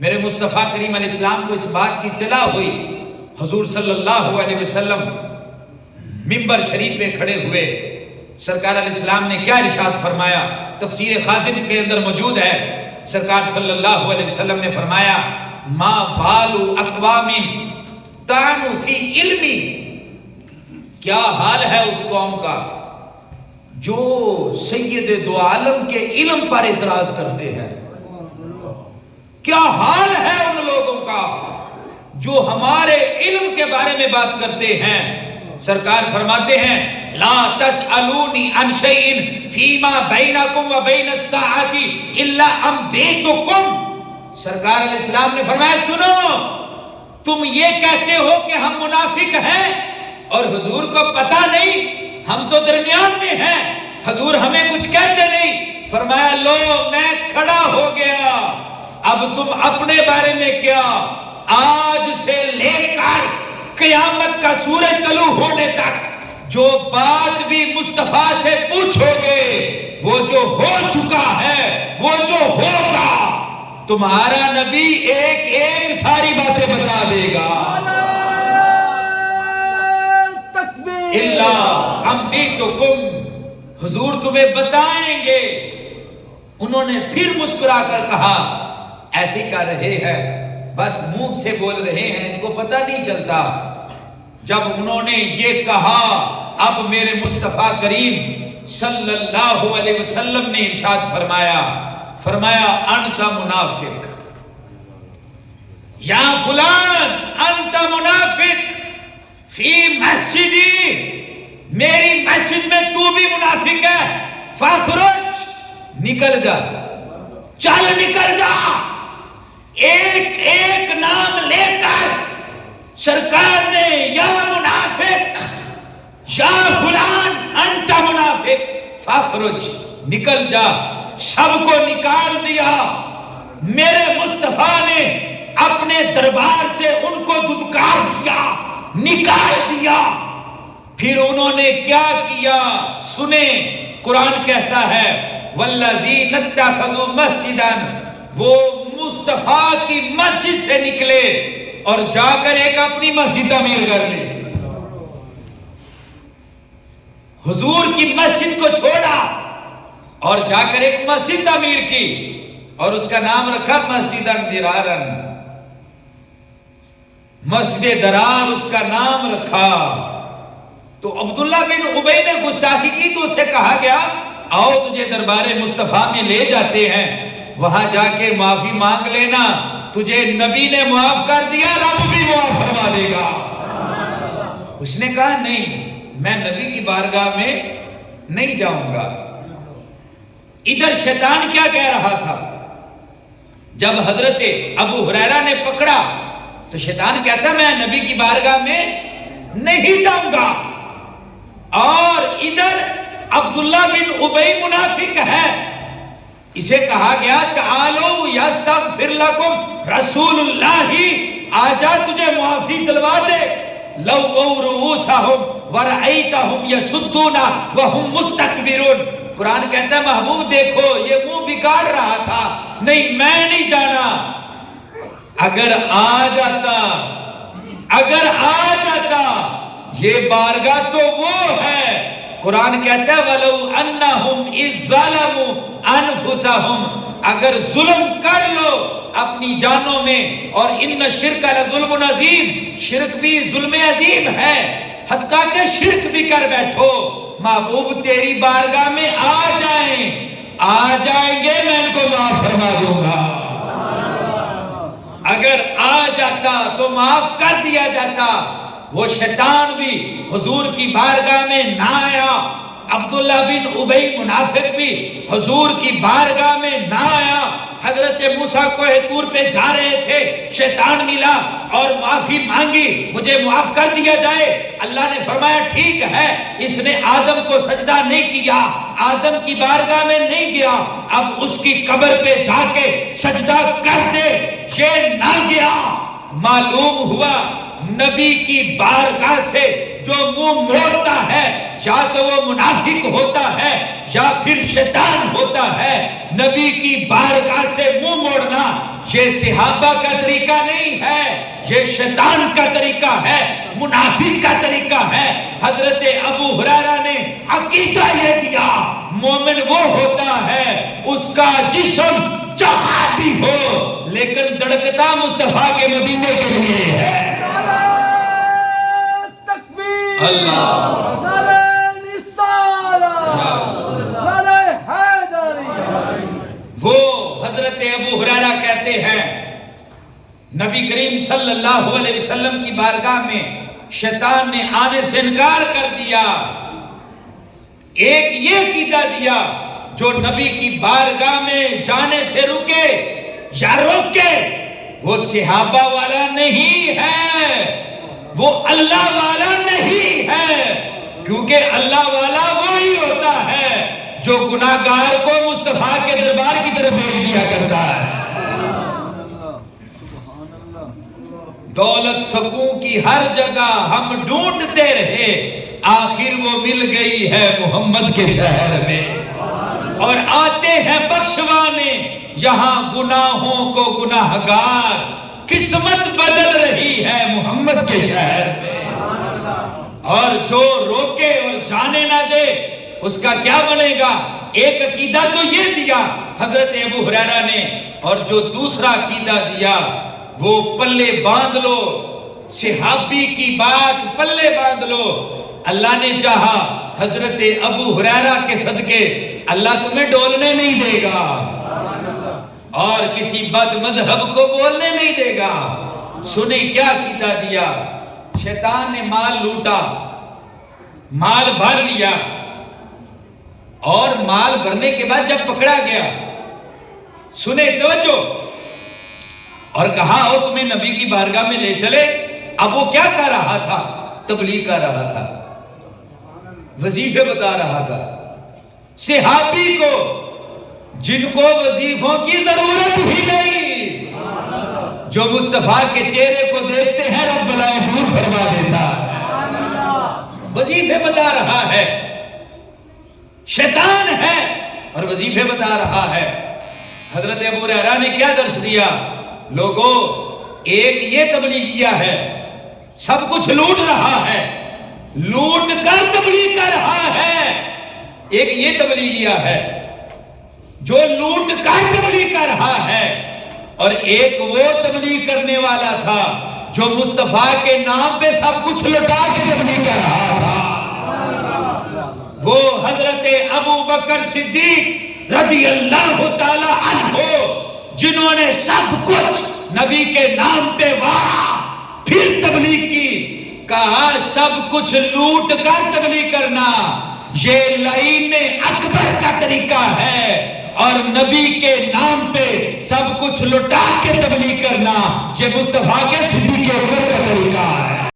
میرے مصطفیٰ کریم علیہ السلام کو اس بات کی اطلاع ہوئی، حضور صلی اللہ علیہ وسلم منبر شریف پہ کھڑے ہوئے، سرکار علیہ السلام نے کیا ارشاد فرمایا؟ تفسیر خازن کے اندر موجود ہے، سرکار صلی اللہ علیہ وسلم نے فرمایا ما بال اقوام طعنوا فی علمی، کیا حال ہے اس قوم کا جو سید دو عالم کے علم پر اعتراض کرتے ہیں، کیا حال ہے ان لوگوں کا جو ہمارے علم کے بارے میں بات کرتے ہیں۔ سرکار فرماتے ہیں لا تسألونی عن شیء فیما بینکم و بین الساعۃ الا انبئتکم، سرکار علیہ السلام نے فرمایا سنو، تم یہ کہتے ہو کہ ہم منافق ہیں اور حضور کو پتہ نہیں، ہم تو درمیان میں ہیں، حضور ہمیں کچھ کہتے نہیں۔ فرمایا لو میں کھڑا ہو گیا، اب تم اپنے بارے میں کیا، آج سے لے کر قیامت کا سورج طلوع ہونے تک جو بات بھی مصطفیٰ سے پوچھو گے، وہ جو ہو چکا ہے، وہ جو ہوگا، تمہارا نبی ایک ایک ساری باتیں بتا دے گا۔ اللہ انبئتکم، حضور تمہیں بتائیں گے۔ انہوں نے پھر مسکرا کر کہا ایسے کر رہے ہیں بس منہ سے بول رہے ہیں، ان کو پتہ نہیں چلتا۔ جب انہوں نے یہ کہا اب میرے مصطفیٰ کریم صلی اللہ علیہ وسلم نے ارشاد فرمایا انت منافق، یا فلان انت منافق فی مسجدی، میری مسجد میں تو بھی منافق ہے، فاخرج، نکل جا، چل نکل جا۔ ایک ایک نام لے کر سرکار نے یا منافق، یا فلان انت منافق فاخرج، نکل جا، سب کو نکال دیا۔ میرے مصطفیٰ نے اپنے دربار سے ان کو دھتکار دیا، نکال دیا۔ پھر انہوں نے کیا کیا سنیں، قرآن کہتا ہے والذین اتخذوا مسجدا، وہ مصطفیٰ کی مسجد سے نکلے اور جا کر ایک اپنی مسجد تعمیر کر لی، حضور کی مسجد کو چھوڑا اور جا کر ایک مسجد تعمیر کی اور اس کا نام رکھا مسجد درارا، مسجد درار اس کا نام رکھا۔ تو عبداللہ بن ابی نے گستاخی کی تو اس سے کہا گیا آؤ تجھے دربار مصطفیٰ میں لے جاتے ہیں، وہاں جا کے معافی مانگ لینا، تجھے نبی نے معاف کر دیا، رب بھی معاف فرما دے گا۔ اس نے کہا نہیں، میں نبی کی بارگاہ میں نہیں جاؤں گا۔ ادھر شیطان کیا کہہ رہا تھا؟ جب حضرت ابو ہریرہ نے پکڑا تو شیطان کہتا میں نبی کی بارگاہ میں نہیں جاؤں گا، اور ادھر عبداللہ بن ابی منافق ہے، اسے کہا گیا تعالوا یستغفر لکم رسول اللہ، آجا تجھے معافی دلوا دے۔ لووا رؤوسہم ورأیتہم یصدون وہم مستکبرون، قرآن کہتا ہے محبوب دیکھو یہ منہ بگاڑ رہا تھا، نہیں میں نہیں جانا۔ اگر آ جاتا یہ بارگاہ تو وہ ہے، قرآن کہتا ہے وَلَوْ أَنَّهُمْ إِذْ ظَلَمُوا أَنفُسَهُمْ، اگر ظلم کر لو اپنی جانوں میں، اور ان شرک لظلم عظیم، شرک بھی ظلم عظیم ہے، حتیٰ کہ شرک بھی کر بیٹھو، محبوب تیری بارگاہ میں آ جائیں گے، میں ان کو معاف فرما دوں گا۔ اگر آ جاتا تو معاف کر دیا جاتا۔ وہ شیطان بھی حضور کی بارگاہ میں نہ آیا، عبداللہ بن ابی منافق بھی حضور کی بارگاہ میں نہ آیا۔ حضرت موسیٰ کوہ طور پہ جا رہے تھے، شیطان ملا اور معافی مانگی، مجھے معاف کر دیا جائے۔ اللہ نے فرمایا ٹھیک ہے، اس نے آدم کو سجدہ نہیں کیا، آدم کی بارگاہ میں نہیں گیا، اب اس کی قبر پہ جا کے سجدہ کر دے۔ یہ نہ گیا، معلوم ہوا نبی کی بارگاہ سے جو منہ موڑتا ہے یا تو وہ منافق ہوتا ہے یا پھر شیطان ہوتا ہے. نبی کی بارگاہ سے منہ موڑنا یہ صحابہ کا طریقہ نہیں ہے، یہ شیطان کا طریقہ ہے، منافق کا طریقہ ہے. حضرت ابو ہریرہ نے عقیدہ یہ دیا مومن وہ ہوتا ہے اس کا جسم جہاں بھی ہو لیکن دھڑکتا مصطفیٰ کے مدینے کے لیے ہے. تکبیر، اللہ، نعرہ رسالت، نعرہ حیدری. وہ حضرت ابو ہریرہ کہتے ہیں نبی کریم صلی اللہ علیہ وسلم کی بارگاہ میں شیطان نے آنے سے انکار کر دیا. ایک یہ عقیدہ دیا جو نبی کی بارگاہ میں جانے سے رکے یا روکے وہ صحابہ والا نہیں ہے، وہ اللہ والا نہیں ہے. کیونکہ اللہ والا وہی ہوتا ہے جو گناہگار کو مصطفیٰ کے دربار کی طرف بھیج دیا کرتا ہے. دولت سکون کی ہر جگہ ہم ڈھونڈتے رہے، آخر وہ مل گئی ہے محمد کے شہر میں. اور آتے ہیں بخشوانے یہاں گناہوں کو گناہگار، قسمت بدل رہی ہے محمد کے شہر میں. اور جو روکے اور جانے نہ دے اس کا کیا بنے گا؟ ایک عقیدہ تو یہ دیا حضرت ابو ہریرہ نے، اور جو دوسرا عقیدہ دیا وہ پلے باندھ لو، صحابی کی بات پلے باندھ لو. اللہ نے چاہا حضرت ابو ہریرہ کے صدقے اللہ تمہیں ڈولنے نہیں دے گا اور کسی بد مذہب کو بولنے نہیں دے گا. سنیں کیا عقیدہ دیا. شیطان نے مال لوٹا، مال بھر لیا، اور مال بھرنے کے بعد جب پکڑا گیا سنیں توجہ اور کہا ہو تمہیں نبی کی بارگاہ میں لے چلے. اب وہ کیا کر رہا تھا؟ تبلیغ کر رہا تھا، وظیفے بتا رہا تھا صحابی کو جن کو وظیفوں کی ضرورت ہی نہیں، جو مصطفیٰ کے چہرے کو دیکھتے ہیں رب بلائے دور فرما دیتا ہے. وظیفے بتا رہا ہے، شیطان ہے اور وظیفے بتا رہا ہے. حضرت ابو ہریرہ نے کیا درس دیا؟ لوگوں ایک یہ تبلیغیہ ہے سب کچھ لوٹ رہا ہے، لوٹ کر تبلیغ کر رہا ہے. ایک یہ تبلیغیہ ہے جو لوٹ کر تبلیغ کر رہا ہے، اور ایک وہ تبلیغ کرنے والا تھا جو مصطفیٰ کے نام پہ سب کچھ لٹا کے تبلیغ کر رہا تھا. وہ حضرت ابو بکر صدیق رضی اللہ تعالی عنہ جنہوں نے سب کچھ نبی کے نام پہ وہاں پھر تبلیغ کی. کہا سب کچھ لوٹ کر تبلیغ کرنا یہ لعین اکبر کا طریقہ ہے، اور نبی کے نام پہ سب کچھ لٹا کے تبلیغ کرنا یہ مصطفیٰ کے صدیق اکبر کا طریقہ ہے.